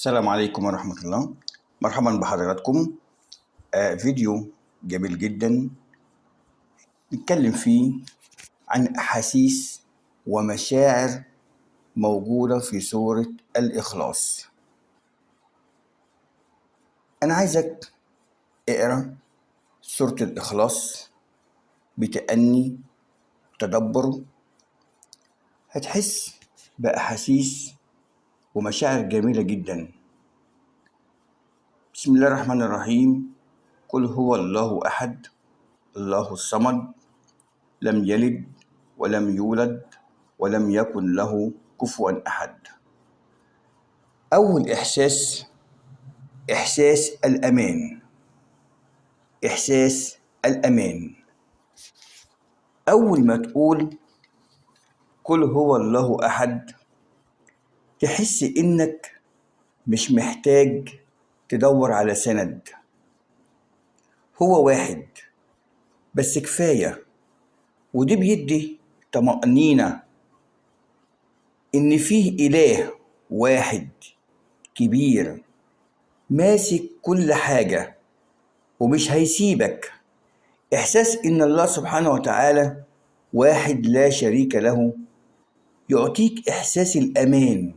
السلام عليكم ورحمة الله. مرحبا بحضراتكم. فيديو جميل جدا نتكلم فيه عن أحاسيس ومشاعر موجودة في سورة الإخلاص. أنا عايزك اقرأ سورة الإخلاص بتأني تدبر، هتحس بأحاسيس ومشاعر جميلة جدا. بسم الله الرحمن الرحيم. قل هو الله أحد الله الصمد لم يلد ولم يولد ولم يكن له كفوا أحد. أول إحساس الأمان. إحساس الأمان. أول ما تقول قل هو الله أحد تحس إنك مش محتاج تدور على سند، هو واحد بس كفاية. ودي بيدي طمأنينة إن فيه إله واحد كبير ماسك كل حاجة ومش هيسيبك. إحساس إن الله سبحانه وتعالى واحد لا شريك له يعطيك إحساس الأمان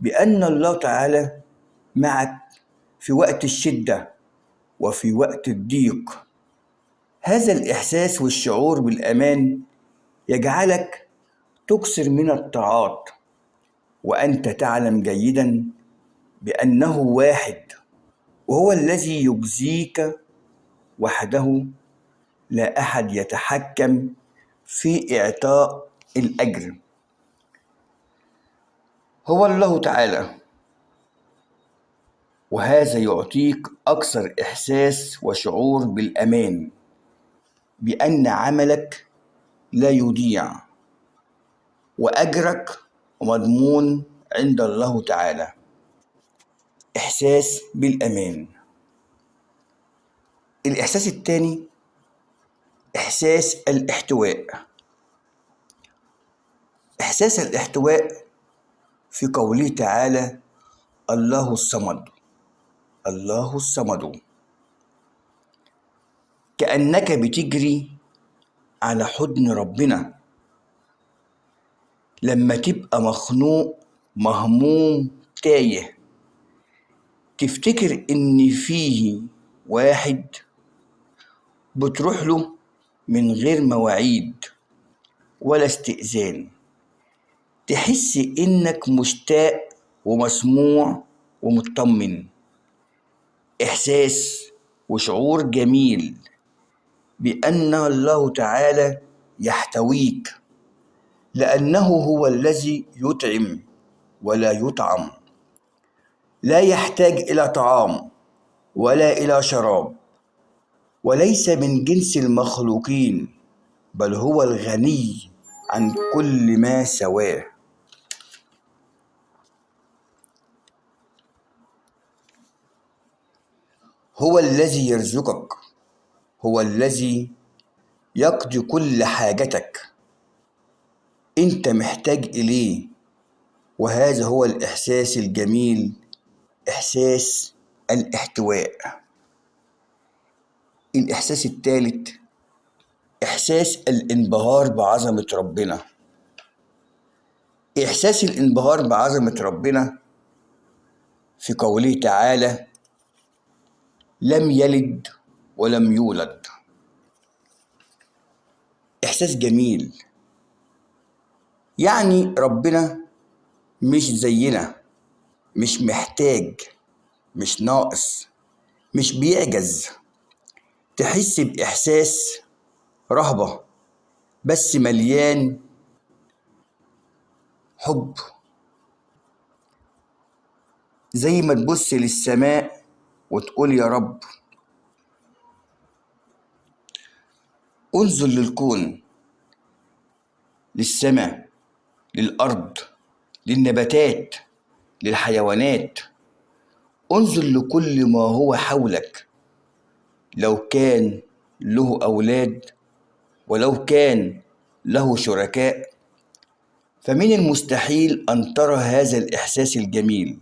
بأن الله تعالى معك في وقت الشدة وفي وقت الضيق. هذا الإحساس والشعور بالأمان يجعلك تكثر من الطاعات وأنت تعلم جيدا بأنه واحد وهو الذي يجزيك وحده، لا أحد يتحكم في إعطاء الأجر. هو الله تعالى، وهذا يعطيك أكثر إحساس وشعور بالأمان بأن عملك لا يضيع وأجرك مضمون عند الله تعالى. إحساس بالأمان. الإحساس الثاني إحساس الاحتواء. إحساس الاحتواء في قوله تعالى الله الصمد. الله الصمد، كأنك بتجري على حضن ربنا لما تبقى مخنوق مهموم تايه، تفتكر إن فيه واحد بتروح له من غير مواعيد ولا استئذان، تحس إنك مشتاق ومسموع ومطمن. إحساس وشعور جميل بأن الله تعالى يحتويك، لأنه هو الذي يطعم ولا يطعم، لا يحتاج إلى طعام ولا إلى شراب، وليس من جنس المخلوقين، بل هو الغني عن كل ما سواه. هو الذي يرزقك، هو الذي يقضي كل حاجتك انت محتاج اليه. وهذا هو الاحساس الجميل، احساس الاحتواء. الاحساس الثالث احساس الانبهار بعظمة ربنا. احساس الانبهار بعظمة ربنا في قوله تعالى لم يلد ولم يولد. احساس جميل، يعني ربنا مش زينا، مش محتاج، مش ناقص، مش بيعجز. تحس بإحساس رهبة بس مليان حب، زي ما تبص للسماء وتقول يا رب. انظر للكون، للسماء، للأرض، للنباتات، للحيوانات. انظر لكل ما هو حولك، لو كان له أولاد ولو كان له شركاء، فمن المستحيل أن ترى هذا الإحساس الجميل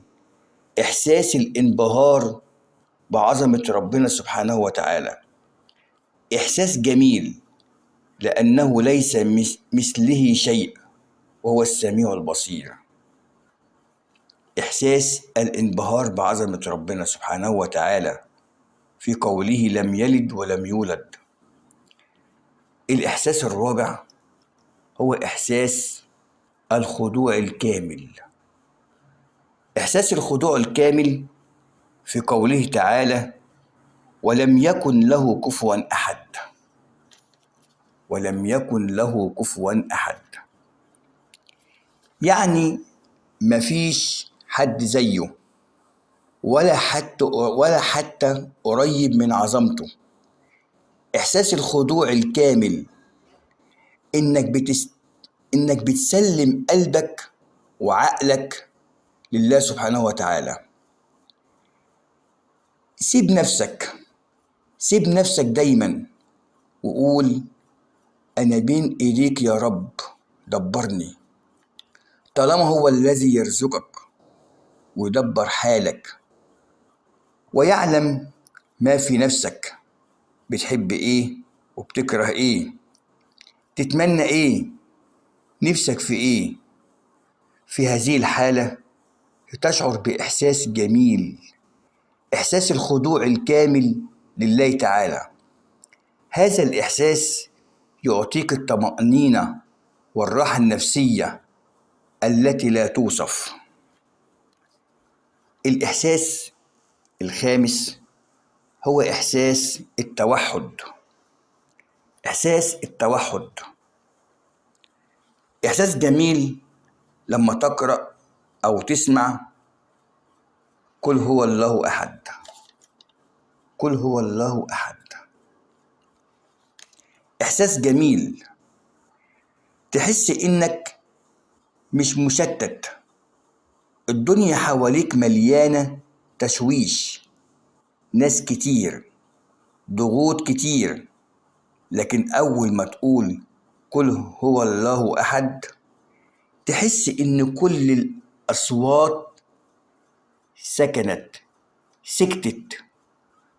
إحساس الانبهار بعظمة ربنا سبحانه وتعالى. إحساس جميل لأنه ليس مثله شيء وهو السميع البصير. إحساس الانبهار بعظمة ربنا سبحانه وتعالى في قوله لم يلد ولم يولد. الإحساس الرابع هو إحساس الخضوع الكامل. إحساس الخضوع الكامل في قوله تعالى ولم يكن له كفوا أحد. ولم يكن له كفوا أحد، يعني مفيش حد زيه ولا حتى قريب من عظمته. إحساس الخضوع الكامل إنك بتسلم قلبك وعقلك لله سبحانه وتعالى. سيب نفسك دايما وقول أنا بين إيديك يا رب، دبرني. طالما هو الذي يرزقك ويدبر حالك ويعلم ما في نفسك، بتحب إيه وبتكره إيه، تتمنى إيه، نفسك في إيه. في هذه الحالة تشعر بإحساس جميل، إحساس الخضوع الكامل لله تعالى. هذا الإحساس يعطيك الطمأنينة والراحة النفسية التي لا توصف. الإحساس الخامس هو إحساس التوحد. إحساس التوحد إحساس جميل لما تقرأ أو تسمع قل هو الله أحد. قل هو الله أحد إحساس جميل، تحس إنك مش مشتت. الدنيا حواليك مليانة تشويش، ناس كتير، ضغوط كتير، لكن أول ما تقول قل هو الله أحد تحس إن كل الأصوات سكتت،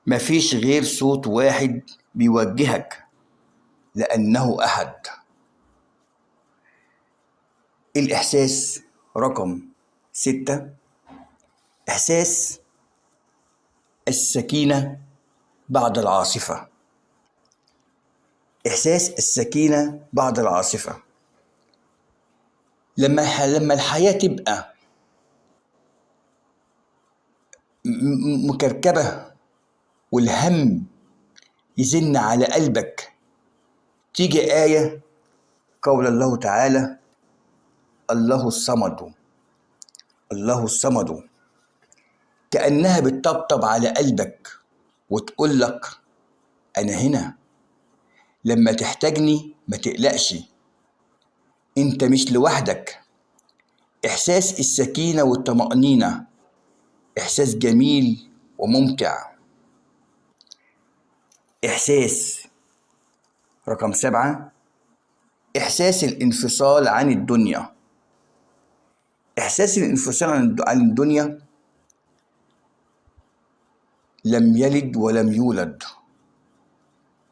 مفيش غير صوت واحد بيوجهك لأنه أحد. الإحساس رقم 6 إحساس السكينة بعد العاصفة. إحساس السكينة بعد العاصفة لما الحياة تبقى مكركبة والهم يزن على قلبك، تيجي آية قول الله تعالى الله الصمد. الله الصمد كأنها بتطبطب على قلبك وتقول لك أنا هنا، لما تحتاجني ما تقلقش، أنت مش لوحدك. إحساس السكينة والطمأنينة إحساس جميل وممتع. إحساس رقم 7 إحساس الانفصال عن الدنيا. إحساس الانفصال عن الدنيا لم يلد ولم يولد،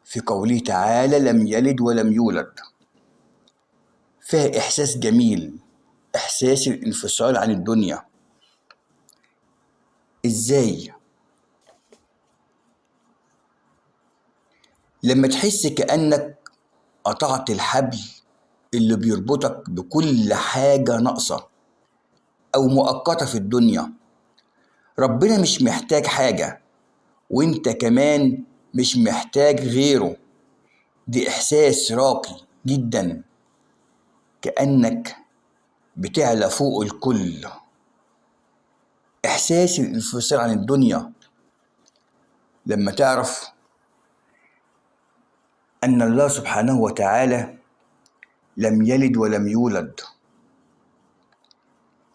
في قوله تعالى لم يلد ولم يولد، فيها إحساس جميل، إحساس الانفصال عن الدنيا. إزاي؟ لما تحس كأنك قطعت الحبل اللي بيربطك بكل حاجة ناقصة أو مؤقتة في الدنيا. ربنا مش محتاج حاجة وانت كمان مش محتاج غيره. دي إحساس راقي جدا، كأنك بتعلى فوق الكل. إحساس الانفصال عن الدنيا لما تعرف أن الله سبحانه وتعالى لم يلد ولم يولد،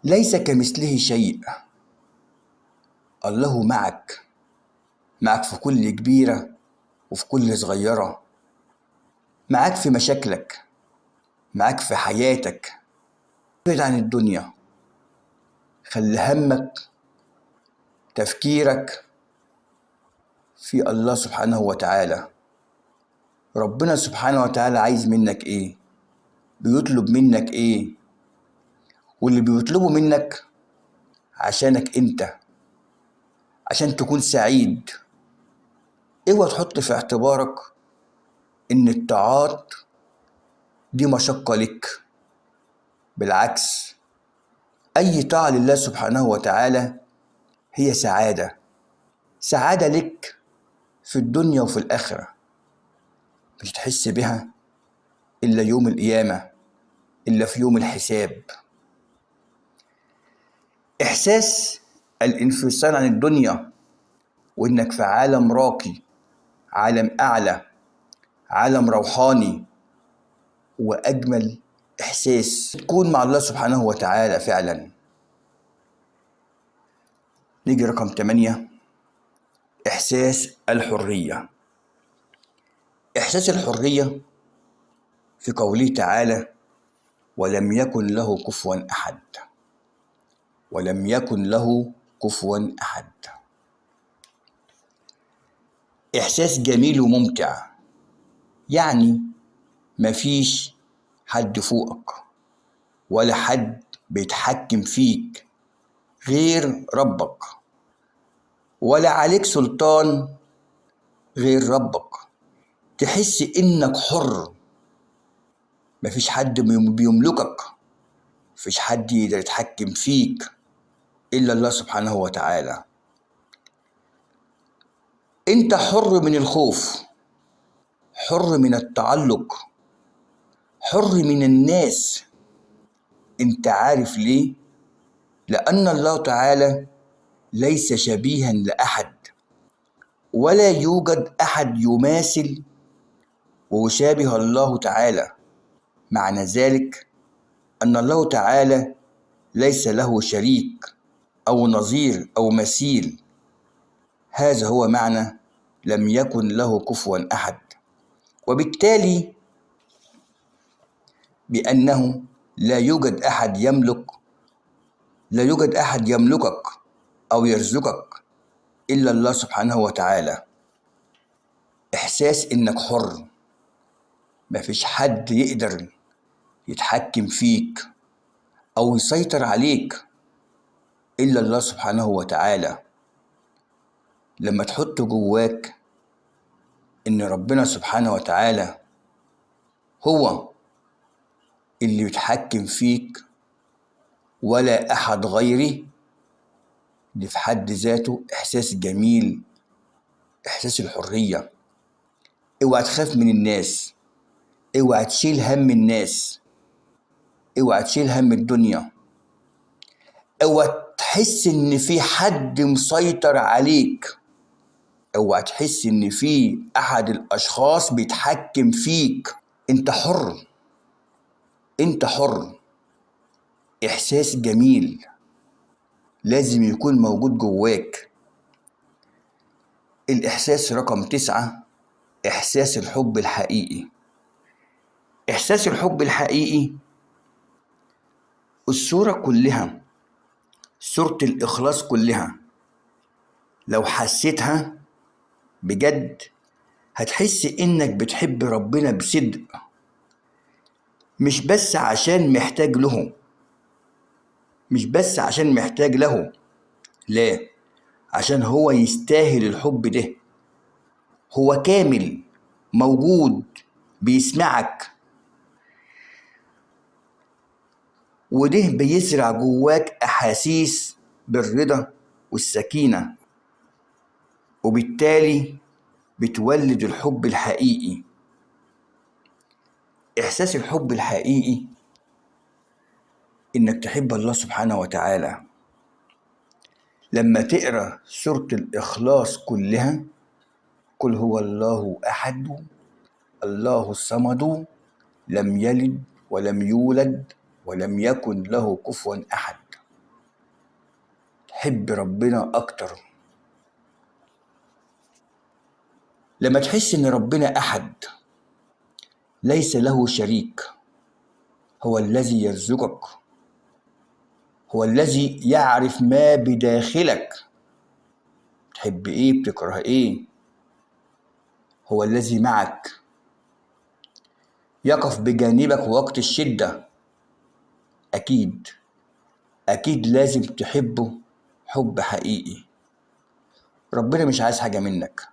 ليس كمثله شيء. الله معك في كل كبيرة وفي كل صغيرة، معك في مشاكلك، معك في حياتك. ابعد عن الدنيا، خلي همك تفكيرك في الله سبحانه وتعالى. ربنا سبحانه وتعالى عايز منك ايه؟ بيطلب منك ايه؟ واللي بيطلبه منك عشانك انت، عشان تكون سعيد. اوعى تحط في اعتبارك ان الطاعات دي مشقة لك. بالعكس، اي طاعة لله سبحانه وتعالى هي سعادة، سعادة لك في الدنيا وفي الآخرة. مش هتحس بها إلا يوم القيامة، إلا في يوم الحساب. إحساس الانفصال عن الدنيا وإنك في عالم راقي، عالم أعلى، عالم روحاني، وأجمل إحساس تكون مع الله سبحانه وتعالى فعلا. نيجي رقم 8، إحساس الحرية. إحساس الحرية في قوله تعالى: ولم يكن له كفوا أحد. ولم يكن له كفوا أحد. إحساس جميل وممتع، يعني مفيش حد فوقك ولا حد بيتحكم فيك غير ربك، ولا عليك سلطان غير ربك. تحس إنك حر، مفيش حد بيملكك، مفيش حد يقدر يتحكم فيك إلا الله سبحانه وتعالى. أنت حر من الخوف، حر من التعلق، حر من الناس. أنت عارف ليه؟ لأن الله تعالى ليس شبيها لأحد، ولا يوجد أحد يماثل ويشابه الله تعالى. معنى ذلك أن الله تعالى ليس له شريك أو نظير أو مثيل. هذا هو معنى لم يكن له كفوا أحد. وبالتالي بأنه لا يوجد أحد يملكك أو يرزقك إلا الله سبحانه وتعالى. إحساس إنك حر، مفيش حد يقدر يتحكم فيك أو يسيطر عليك إلا الله سبحانه وتعالى. لما تحط جواك إن ربنا سبحانه وتعالى هو اللي بيتحكم فيك ولا أحد غيري، دي في حد ذاته إحساس جميل، إحساس الحرية. اوعى تخاف من الناس، اوعى تشيل هم الناس، اوعى تشيل هم الدنيا، اوعى تحس ان في حد مسيطر عليك، اوعى تحس ان في احد الاشخاص بيتحكم فيك. انت حر، انت حر. احساس جميل لازم يكون موجود جواك. الاحساس رقم 9، احساس الحب الحقيقي. احساس الحب الحقيقي الصورة كلها، صورة الإخلاص كلها، لو حسيتها بجد هتحس إنك بتحب ربنا بصدق، مش بس عشان محتاج له، مش بس عشان محتاج له، لا، عشان هو يستاهل الحب ده. هو كامل، موجود، بيسمعك، وده بيزرع جواك أحاسيس بالرضا والسكينة، وبالتالي بتولد الحب الحقيقي. إحساس الحب الحقيقي إنك تحب الله سبحانه وتعالى. لما تقرأ سورة الإخلاص كلها: قل هو الله أحد الله الصمد لم يلد ولم يولد ولم يكن له كفوا أحد، تحب ربنا أكتر. لما تحس إن ربنا أحد ليس له شريك، هو الذي يرزقك، هو الذي يعرف ما بداخلك، بتحب إيه، بتكره إيه. هو الذي معك، يقف بجانبك وقت الشدة. أكيد أكيد لازم تحبه حب حقيقي. ربنا مش عايز حاجة منك،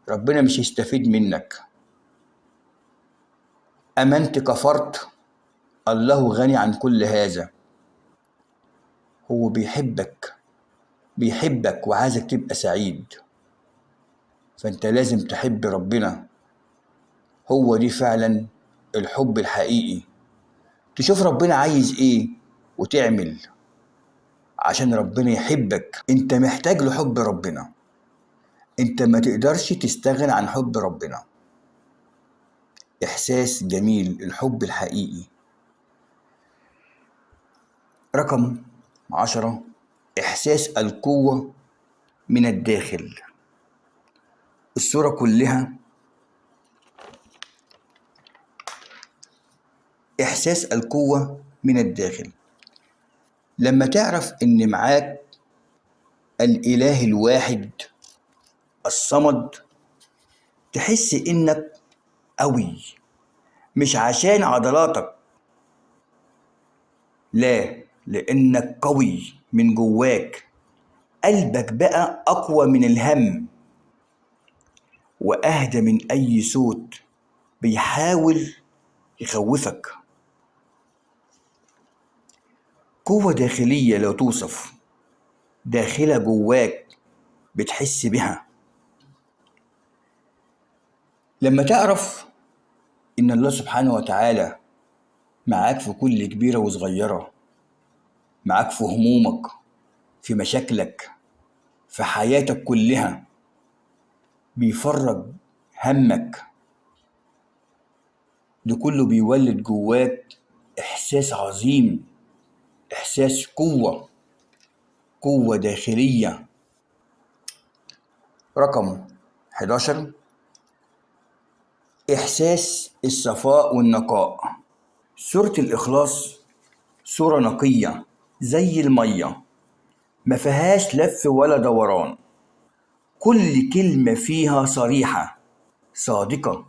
ربنا مش يستفيد منك. أمنت كفرت، الله غني عن كل هذا. هو بيحبك وعايزك تبقى سعيد. فأنت لازم تحب ربنا. هو دي فعلا الحب الحقيقي. تشوف ربنا عايز ايه وتعمل عشان ربنا يحبك. انت محتاج لحب ربنا، انت ما تقدرش تستغنى عن حب ربنا. احساس جميل، الحب الحقيقي. رقم 10، احساس القوة من الداخل. الصورة كلها احساس القوة من الداخل. لما تعرف ان معاك الاله الواحد الصمد، تحس انك قوي، مش عشان عضلاتك، لا، لانك قوي من جواك. قلبك بقى اقوى من الهم، واهدى من اي صوت بيحاول يخوفك. قوة داخلية لا توصف، داخلة جواك بتحس بها. لما تعرف ان الله سبحانه وتعالى معاك في كل كبيرة وصغيرة، معاك في همومك، في مشاكلك، في حياتك كلها، بيفرج همك، ده كله بيولد جواك إحساس عظيم، إحساس قوة داخلية. رقم 11، إحساس الصفاء والنقاء. سورة الإخلاص سورة نقية زي المية، ما فيهاش لف ولا دوران. كل كلمة فيها صريحة، صادقة،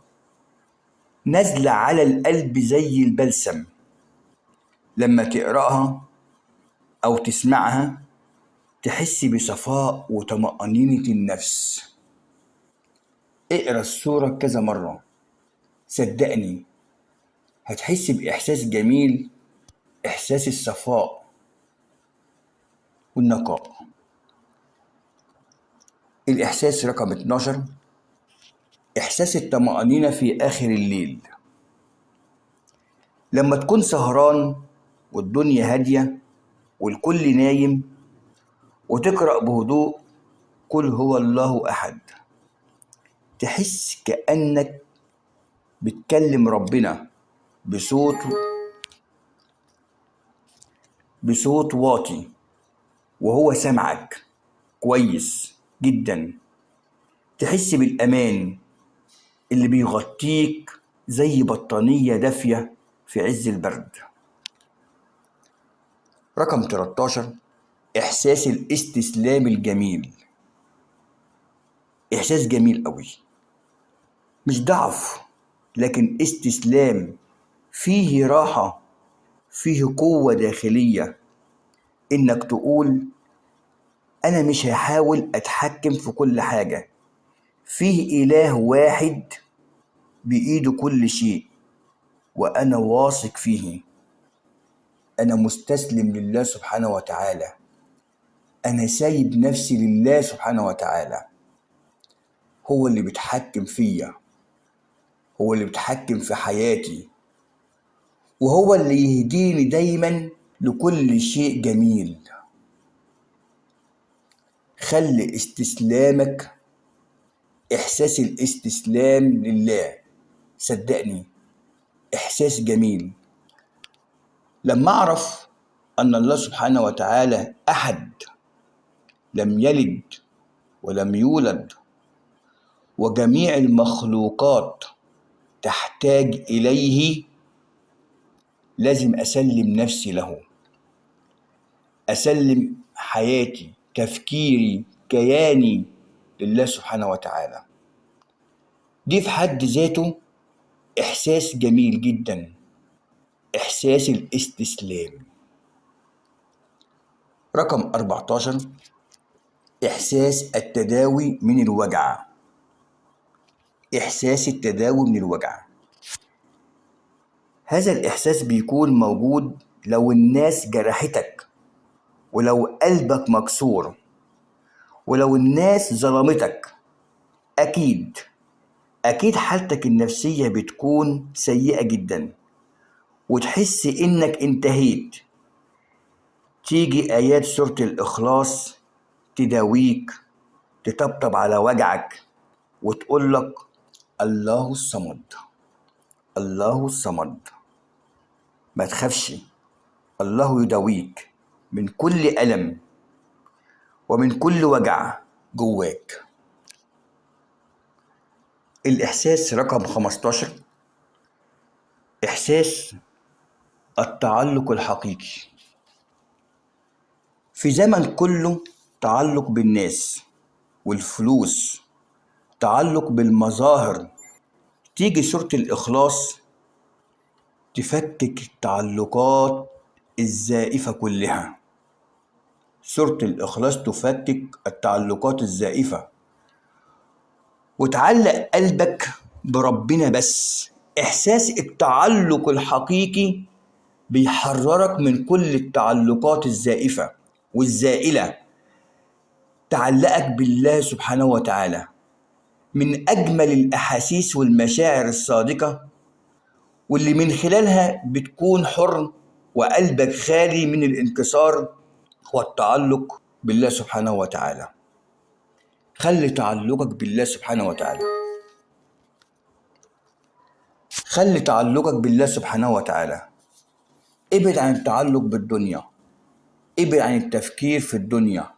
نازلة على القلب زي البلسم. لما تقرأها أو تسمعها تحس بصفاء وطمأنينة النفس. اقرأ السورة كذا مرة، صدقني هتحس بإحساس جميل، إحساس الصفاء والنقاء. الإحساس رقم 12، إحساس الطمأنينة في آخر الليل. لما تكون سهران والدنيا هادية والكل نايم، وتقرأ بهدوء قل هو الله أحد، تحس كأنك بتكلم ربنا بصوت واطي، وهو سمعك كويس جدا. تحس بالأمان اللي بيغطيك زي بطانية دافية في عز البرد. رقم 13، إحساس الاستسلام الجميل. إحساس جميل قوي، مش ضعف لكن استسلام، فيه راحة، فيه قوة داخلية. إنك تقول أنا مش هحاول أتحكم في كل حاجة، فيه إله واحد بإيده كل شيء، وأنا واثق فيه. أنا مستسلم لله سبحانه وتعالى، أنا سايب نفسي لله سبحانه وتعالى. هو اللي بيتحكم فيا، هو اللي بيتحكم في حياتي، وهو اللي يهديني دايما لكل شيء جميل. خلي استسلامك، إحساس الاستسلام لله، صدقني إحساس جميل. لما أعرف أن الله سبحانه وتعالى أحد، لم يلد ولم يولد، وجميع المخلوقات تحتاج إليه، لازم أسلم نفسي له، أسلم حياتي، تفكيري، كياني، لله سبحانه وتعالى. دي في حد ذاته إحساس جميل جدا، إحساس الاستسلام. رقم 14، إحساس التداوي من الوجع. إحساس التداوي من الوجع، هذا الإحساس بيكون موجود لو الناس جرحتك، ولو قلبك مكسور، ولو الناس ظلمتك. أكيد حالتك النفسية بتكون سيئة جدا، وتحس إنك انتهيت. تيجي آيات سورة الإخلاص تداويك، تطبطب على وجعك، وتقولك الله الصمد، الله الصمد. ما تخافش، الله يداويك من كل ألم ومن كل وجع جواك. الإحساس رقم 15، إحساس التعلق الحقيقي. في زمن كله تعلق بالناس والفلوس، تعلق بالمظاهر، تيجي سورة الإخلاص تفكك التعلقات الزائفة كلها. سورة الإخلاص تفكك التعلقات الزائفة، وتعلق قلبك بربنا بس. إحساس التعلق الحقيقي بيحررك من كل التعلقات الزائفة والزائلة، تعلقك بالله سبحانه وتعالى. من أجمل الأحاسيس والمشاعر الصادقة، واللي من خلالها بتكون حر وقلبك خالي من الانكسار، هو التعلق بالله سبحانه وتعالى. خلي تعلقك بالله سبحانه وتعالى، خلي تعلقك بالله سبحانه وتعالى. ابعد عن التعلق بالدنيا، ابعد عن التفكير في الدنيا.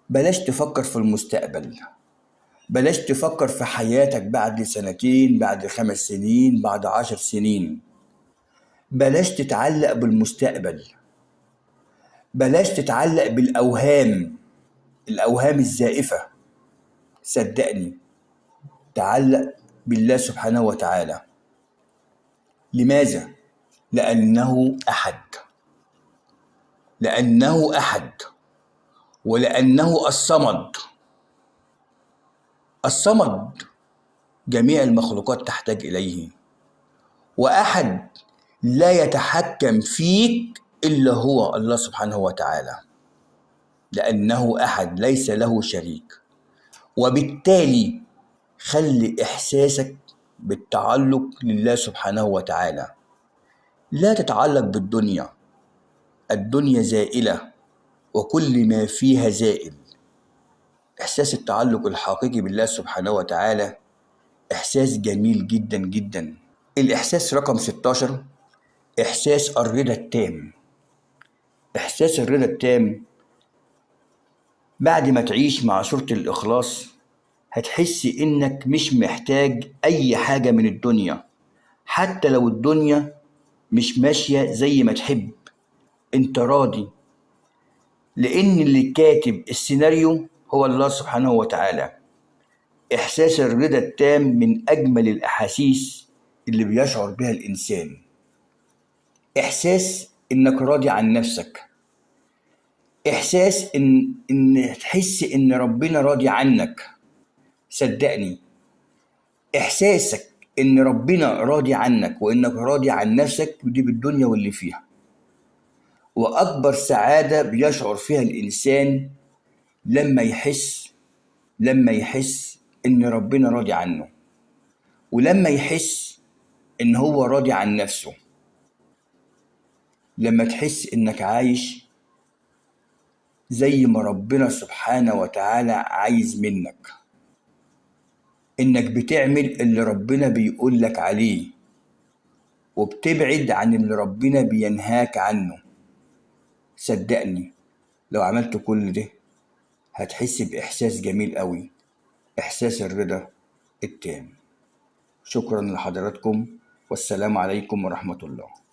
بلاش تفكر في المستقبل، بلاش تفكر في حياتك بعد 2 بعد 5 سنين، بعد 10 سنين. بلاش تتعلق بالمستقبل، بلاش تتعلق بالأوهام، الأوهام الزائفة. صدقني، تعلق بالله سبحانه وتعالى. لماذا؟ لأنه أحد، لأنه أحد، ولأنه الصمد. الصمد جميع المخلوقات تحتاج إليه، وأحد لا يتحكم فيك إلا هو الله سبحانه وتعالى، لأنه أحد ليس له شريك. وبالتالي خلي إحساسك بالتعلق لله سبحانه وتعالى. لا تتعلق بالدنيا، الدنيا زائلة وكل ما فيها زائل. إحساس التعلق الحقيقي بالله سبحانه وتعالى إحساس جميل جدا جدا. الإحساس رقم 16، إحساس الرضا التام. إحساس الرضا التام، بعد ما تعيش مع سورة الإخلاص هتحس إنك مش محتاج أي حاجة من الدنيا، حتى لو الدنيا مش ماشية زي ما تحب، أنت راضي، لأن اللي كاتب السيناريو هو الله سبحانه وتعالى. إحساس الرضا التام من أجمل الأحاسيس اللي بيشعر بها الإنسان. إحساس إنك راضي عن نفسك، إحساس إن تحس إن ربنا راضي عنك. صدقني، إحساسك إن ربنا راضي عنك وإنك راضي عن نفسك، دي بالدنيا واللي فيها. وأكبر سعادة بيشعر فيها الإنسان لما يحس إن ربنا راضي عنه، ولما يحس إن هو راضي عن نفسه. لما تحس إنك عايش زي ما ربنا سبحانه وتعالى عايز منك، إنك بتعمل اللي ربنا بيقول لك عليه، وبتبعد عن اللي ربنا بينهاك عنه. صدقني، لو عملت كل ده هتحس بإحساس جميل قوي، إحساس الرضا التام. شكرا لحضراتكم، والسلام عليكم ورحمة الله.